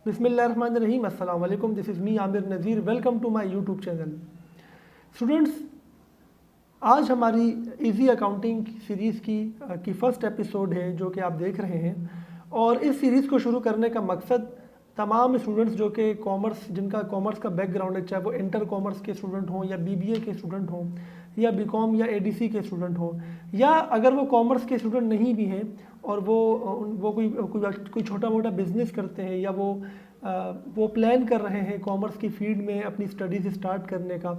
बिस्मिल्लाहिर्रहमानिर्रहीम। अस्सलाम वालेकुम। This is me Aamir Nazir. Welcome to my YouTube channel. Students, आज हमारी इजी अकाउंटिंग सीरीज़ की फ़र्स्ट एपिसोड है जो कि आप देख रहे हैं। और इस सीरीज़ को शुरू करने का मकसद तमाम स्टूडेंट्स जो कि जिनका कॉमर्स का बैकग्राउंड है, चाहे वो इंटर कॉमर्स के स्टूडेंट हों या बीबीए के स्टूडेंट हों या बीकॉम या एडीसी के स्टूडेंट हों, या अगर वो कॉमर्स के स्टूडेंट नहीं भी हैं और वो कोई छोटा मोटा बिजनेस करते हैं या वो प्लान कर रहे हैं कॉमर्स की फील्ड में अपनी स्टडीज़ स्टार्ट करने का,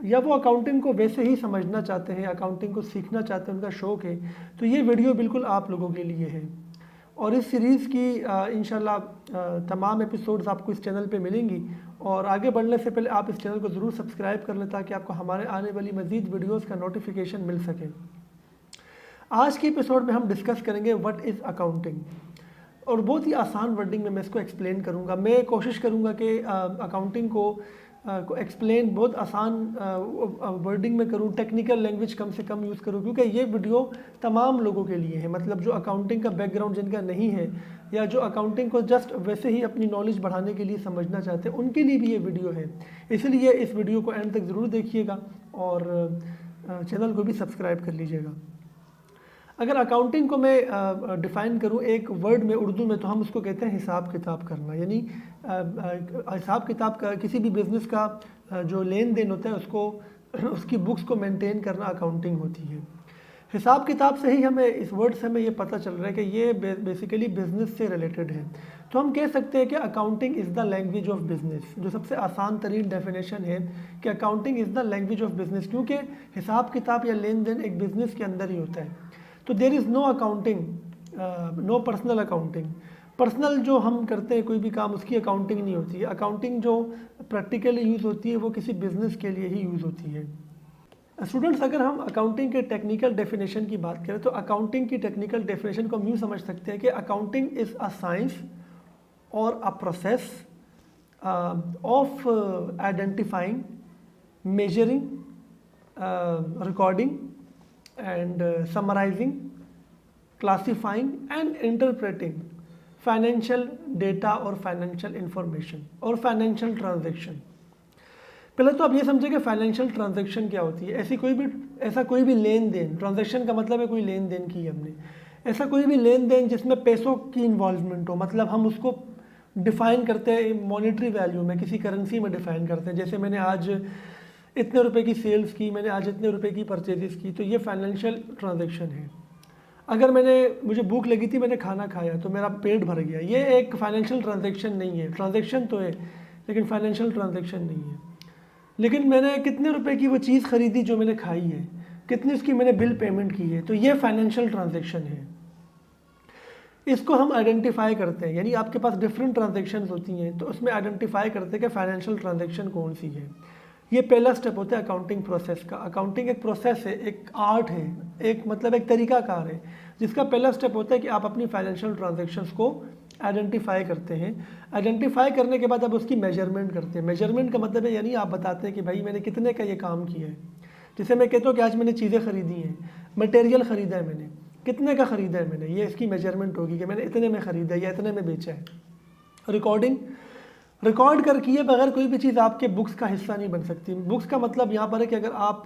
या वो अकाउंटिंग को वैसे ही समझना चाहते हैं, अकाउंटिंग को सीखना चाहते हैं, उनका शौक़ है, तो ये वीडियो बिल्कुल आप लोगों के लिए है। और इस सीरीज़ की इंशाल्लाह तमाम एपिसोड्स आपको इस चैनल पे मिलेंगी। और आगे बढ़ने से पहले आप इस चैनल को ज़रूर सब्सक्राइब कर लें ताकि आपको हमारे आने वाली मज़ीद वीडियोस का नोटिफिकेशन मिल सके। आज के एपिसोड में हम डिस्कस करेंगे व्हाट इज़ अकाउंटिंग, और बहुत ही आसान वर्डिंग में मैं इसको एक्सप्लेन करूँगा। मैं कोशिश करूँगा कि अकाउंटिंग को एक्सप्लेन बहुत आसान वर्डिंग में करूँ, टेक्निकल लैंग्वेज कम से कम यूज़ करूँ, क्योंकि ये वीडियो तमाम लोगों के लिए है। मतलब जो अकाउंटिंग का बैकग्राउंड जिनका नहीं है, या जो अकाउंटिंग को जस्ट वैसे ही अपनी नॉलेज बढ़ाने के लिए समझना चाहते हैं, उनके लिए भी ये वीडियो है। इसलिए इस वीडियो को एंड तक ज़रूर देखिएगा और चैनल को भी सब्सक्राइब कर लीजिएगा। अगर अकाउंटिंग को मैं डिफ़ाइन करूँ एक वर्ड में उर्दू में, तो हम उसको कहते हैं हिसाब किताब करना। यानी हिसाब किताब का किसी भी बिज़नेस का जो लेन देन होता है उसकी बुक्स को मेंटेन करना अकाउंटिंग होती है। हिसाब किताब से ही हमें, इस वर्ड से हमें ये पता चल रहा है कि ये बेसिकली बिज़नेस से रिलेटेड है। तो हम कह सकते हैं कि accounting is the language of business. जो सबसे आसान तरीन डेफिनेशन है कि accounting is the language of business, क्योंकि हिसाब किताब या लेन देन एक बिज़नेस के अंदर ही होता है। तो there is no accounting, no personal accounting. Personal जो हम करते हैं कोई भी काम, उसकी अकाउंटिंग नहीं होती है। अकाउंटिंग जो प्रैक्टिकली यूज़ होती है वो किसी बिज़नेस के लिए ही यूज़ होती है। स्टूडेंट्स, अगर हम अकाउंटिंग के टेक्निकल डेफिनेशन की बात करें तो अकाउंटिंग की टेक्निकल डेफिनेशन को हम यूँ समझ सकते हैं कि अकाउंटिंग इज़ अ साइंस और a process of identifying, measuring, recording and summarizing, classifying and interpreting financial data और financial information और financial transaction। पहले तो आप ये समझे कि फाइनेंशियल ट्रांजैक्शन क्या होती है। ऐसा कोई भी लेन देन, ट्रांजैक्शन का मतलब है कोई लेन देन की हमने, ऐसा कोई भी लेन देन जिसमें पैसों की इन्वॉल्वमेंट हो। मतलब हम उसको डिफ़ाइन करते हैं मॉनेटरी वैल्यू में, किसी करेंसी में डिफ़ाइन करते हैं। जैसे मैंने आज इतने रुपए की सेल्स की, मैंने आज इतने रुपए की परचेजेस की, तो ये फाइनेंशियल ट्रांजैक्शन है। अगर मुझे भूख लगी थी, मैंने खाना खाया तो मेरा पेट भर गया, ये एक फाइनेंशियल ट्रांजैक्शन नहीं है। ट्रांजैक्शन तो है लेकिन फाइनेंशियल ट्रांजैक्शन नहीं है। लेकिन मैंने कितने रुपए की वो चीज़ खरीदी जो मैंने खाई है, कितनी उसकी मैंने बिल पेमेंट की है, तो ये फाइनेंशियल ट्रांजैक्शन है। इसको हम आइडेंटिफाई करते हैं, यानी आपके पास डिफरेंट ट्रांजैक्शंस होती हैं तो उसमें आइडेंटिफाई करते हैं कि फाइनेंशियल ट्रांजैक्शन कौन सी है। ये पहला स्टेप होता है अकाउंटिंग प्रोसेस का। अकाउंटिंग एक प्रोसेस है, एक आर्ट है, एक तरीकाकार है, जिसका पहला स्टेप होता है कि आप अपनी फाइनेंशियल ट्रांजैक्शंस को आइडेंटिफाई करते हैं। आइडेंटिफाई करने के बाद आप उसकी मेजरमेंट करते हैं। मेजरमेंट का मतलब है यानी आप बताते हैं कि भाई मैंने कितने का ये काम किया है। जैसे मैं कहता हूँ कि आज मैंने चीज़ें खरीदी हैं, मटेरियल ख़रीदा है मैंने, कितने का ख़रीदा है मैंने, ये इसकी मेजरमेंट होगी कि मैंने इतने में ख़रीदा है या इतने में बेचा है। रिकॉर्ड कर किए बगैर कोई भी चीज़ आपके बुक्स का हिस्सा नहीं बन सकती। बुक्स का मतलब यहाँ पर है कि अगर आप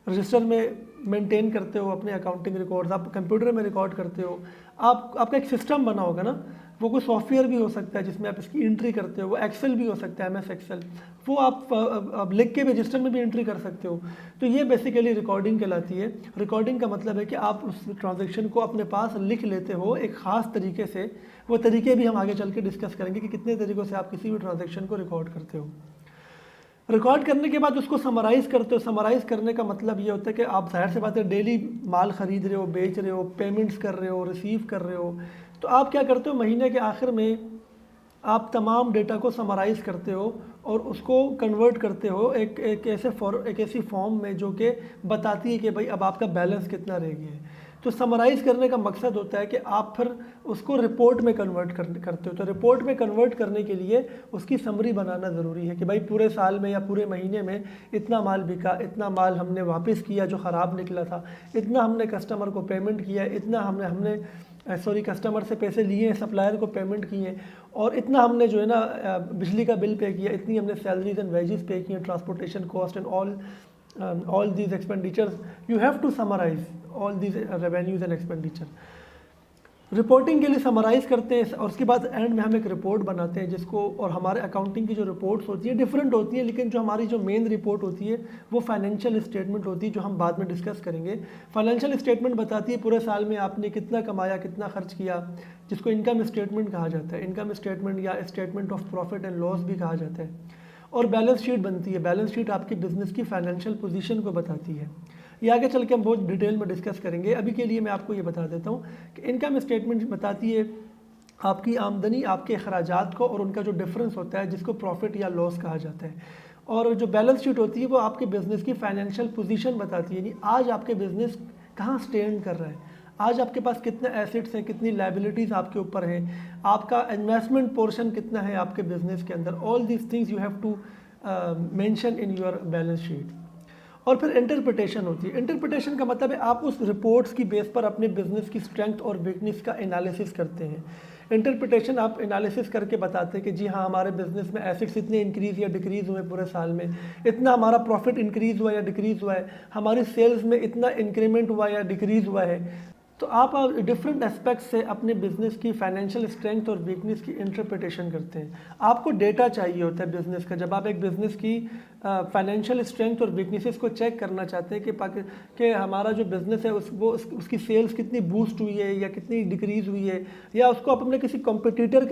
रजिस्टर में मेंटेन करते हो अपने अकाउंटिंग रिकॉर्ड्स, आप कंप्यूटर में रिकॉर्ड करते हो, आपका एक सिस्टम बना होगा ना। वो कोई सॉफ्टवेयर भी हो सकता है जिसमें आप इसकी एंट्री करते हो, वो एक्सेल भी हो सकता है, MS एक्सेल, वो आप लिख के भी रजिस्टर में भी एंट्री कर सकते हो। तो ये बेसिकली रिकॉर्डिंग कहलाती है। रिकॉर्डिंग का मतलब है कि आप उस ट्रांजैक्शन को अपने पास लिख लेते हो एक ख़ास तरीके से। वो तरीके भी हम आगे चल के डिस्कस करेंगे कि कितने तरीक़ों से आप किसी भी ट्रांजैक्शन को रिकॉर्ड करते हो। रिकॉर्ड करने के बाद उसको समराइज़ करते हो। समराइज़ करने का मतलब ये होता है कि आप ज़ाहिर सी बात है डेली माल ख़रीद रहे हो, बेच रहे हो, पेमेंट्स कर रहे हो, रिसीव कर रहे हो, तो आप क्या करते हो, महीने के आखिर में आप तमाम डेटा को समराइज़ करते हो और उसको कन्वर्ट करते हो एक ऐसी फॉर्म में जो कि बताती है कि भाई अब आपका बैलेंस कितना रह गया है। तो समराइज़ करने का मकसद होता है कि आप फिर उसको रिपोर्ट में कन्वर्ट करते हो। तो रिपोर्ट में कन्वर्ट करने के लिए उसकी समरी बनाना ज़रूरी है कि भाई पूरे साल में या पूरे महीने में इतना माल बिका, इतना माल हमने वापस किया जो ख़राब निकला था, इतना हमने कस्टमर को पेमेंट किया, इतना हमने सॉरी कस्टमर से पैसे लिए हैं, सप्लायर को पेमेंट किए हैं, और इतना हमने जो है ना बिजली का बिल पे किया, इतनी हमने सैलरीज एंड वेजेस पे किए, transportation cost and all these expenditures, you have to summarise all these revenues and expenditure. Reporting के लिए समराइज़ करते हैं और उसके बाद एंड में हम एक रिपोर्ट बनाते हैं जिसको, और हमारे अकाउंटिंग की जो रिपोर्ट्स होती है डिफरेंट होती है, लेकिन जो हमारी जो मेन रिपोर्ट होती है वो फाइनेंशियल स्टेटमेंट होती है, जो हम बाद में डिस्कस करेंगे। फाइनेंशियल स्टेटमेंट बताती है पूरे साल में आपने कितना कमाया, कितना खर्च किया, जिसको इनकम स्टेटमेंट कहा जाता है, इनकम स्टेटमेंट या statement of profit and loss भी कहा जाता है। और बैलेंस शीट बनती है, बैलेंस शीट आपकी बिजनेस की फाइनेंशियल पोजीशन को बताती है। ये आगे चल के हम बहुत डिटेल में डिस्कस करेंगे, अभी के लिए मैं आपको ये बता देता हूँ कि इनकम स्टेटमेंट बताती है आपकी आमदनी, आपके अखराजात को, और उनका जो डिफरेंस होता है जिसको प्रॉफिट या लॉस कहा जाता है। और जो बैलेंस शीट होती है वो आपके बिज़नेस की फाइनेंशियल पोजीशन बताती है, यानी आज आपके बिज़नेस कहाँ स्टैंड कर रहा है, आज आपके पास कितने एसेट्स हैं, कितनी लायबिलिटीज़ आपके ऊपर हैं, आपका इन्वेस्टमेंट पोर्शन कितना है आपके बिज़नेस के अंदर। All these things you have to mention in your balance sheet. और फिर इंटरप्रिटेशन होती है। इंटरप्रिटेशन का मतलब है आप उस रिपोर्ट्स की बेस पर अपने बिजनेस की स्ट्रेंथ और वीकनेस का एनालिसिस करते हैं। इंटरप्रिटेशन आप एनालिसिस करके बताते हैं कि जी हाँ हमारे बिजनेस में एसेट्स इतने इंक्रीज़ या डिक्रीज़ हुए पूरे साल में, इतना हमारा प्रॉफिट इंक्रीज़ हुआ या डिक्रीज़ हुआ है, हमारी सेल्स में इतना इंक्रीमेंट हुआ या डिक्रीज़ हुआ है। तो आप डिफरेंट एस्पेक्ट से अपने बिजनेस की फाइनेंशियल स्ट्रेंथ और वीकनेस की इंटरप्रिटेशन करते हैं। आपको डेटा चाहिए होता है बिजनेस का, जब आप एक बिज़नेस की फाइनेंशियल स्ट्रेंथ और वीकनेसेस को चेक करना चाहते हैं कि हमारा जो बिज़नेस है उसकी सेल्स कितनी बूस्ट हुई है या कितनी डिक्रीज़ हुई है, या उसको आप अपने किसी कॉम्पिटिटर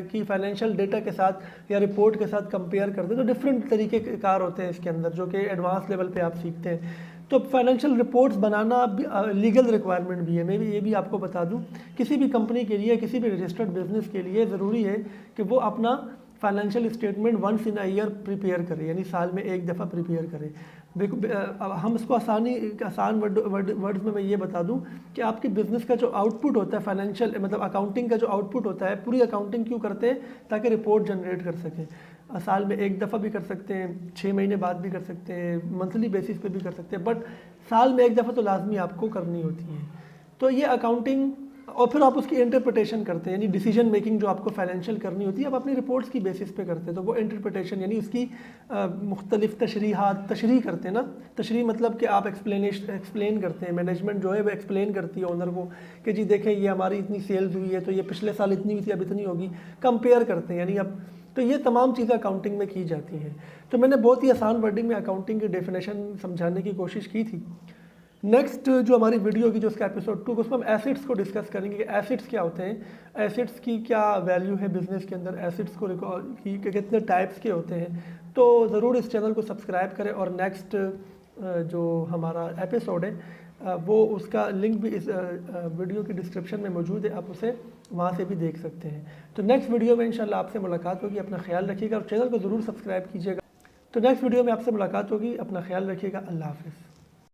की फाइनेंशियल डेटा के साथ या रिपोर्ट के साथ कंपेयर करते हैं। तो डिफरेंट तरीके के कार होते हैं इसके अंदर जो कि एडवांस लेवल पे आप सीखते हैं। तो फाइनेंशियल रिपोर्ट्स बनाना भी लीगल रिक्वायरमेंट भी है। मैं भी ये भी आपको बता दूं, किसी भी कंपनी के लिए, किसी भी रजिस्टर्ड बिजनेस के लिए ज़रूरी है कि वो अपना financial statement once in a year prepare करे, यानी साल में एक दफ़ा प्रिपेयर करे। हम इसको आसान वर्ड्स में मैं ये बता दूं कि आपके बिज़नेस का जो आउटपुट होता है फाइनेंशियल, मतलब अकाउंटिंग का जो आउटपुट होता है, पूरी अकाउंटिंग क्यों करते हैं, ताकि रिपोर्ट जनरेट कर सकें। साल में एक दफ़ा भी कर सकते हैं, 6 महीने बाद भी कर सकते हैं, मंथली बेसिस पे भी कर सकते हैं, बट साल में एक दफ़ा तो लाजमी आपको करनी होती है। तो ये अकाउंटिंग, और फिर आप उसकी इंटरप्रिटेशन करते हैं, यानी डिसीजन मेकिंग जो आपको फाइनेंशियल करनी होती है आप अपनी रिपोर्ट्स की बेसिस पे करते हैं। तो वो इंटरप्रिटेशन यानी उसकी मुख्तलिफ तशरीह करते हैं ना। तशरीह मतलब कि आप एक्सप्लेन करते हैं, मैनेजमेंट जो है वो एक्सप्लेन करती है ओनर को कि जी देखें ये हमारी इतनी सेल्स हुई है तो ये पिछले साल इतनी हुई थी अब इतनी होगी, कंपेयर करते हैं यानी अब। तो ये तमाम चीज़ें अकाउंटिंग में की जाती हैं। तो मैंने बहुत ही आसान वर्डिंग में अकाउंटिंग की डेफिनेशन समझाने की कोशिश की थी। नेक्स्ट जो हमारी वीडियो की, जो उसका एपिसोड 2, उसमें हम एसेट्स को डिस्कस करेंगे कि एसेट्स क्या होते हैं, एसेट्स की क्या वैल्यू है बिज़नेस के अंदर, एसेट्स को की कितने टाइप्स के होते हैं। तो ज़रूर इस चैनल को सब्सक्राइब करें, और नेक्स्ट जो हमारा एपिसोड है वो उसका लिंक भी इस वीडियो की डिस्क्रिप्शन में मौजूद है, आप उसे वहाँ से भी देख सकते हैं। तो नेक्स्ट वीडियो में इंशाल्लाह आपसे मुलाकात होगी। अपना ख्याल रखिएगा और चैनल को ज़रूर सब्सक्राइब कीजिएगा। तो नेक्स्ट वीडियो में आपसे मुलाकात होगी। अपना ख्याल रखिएगा। अल्लाह हाफ़िज़।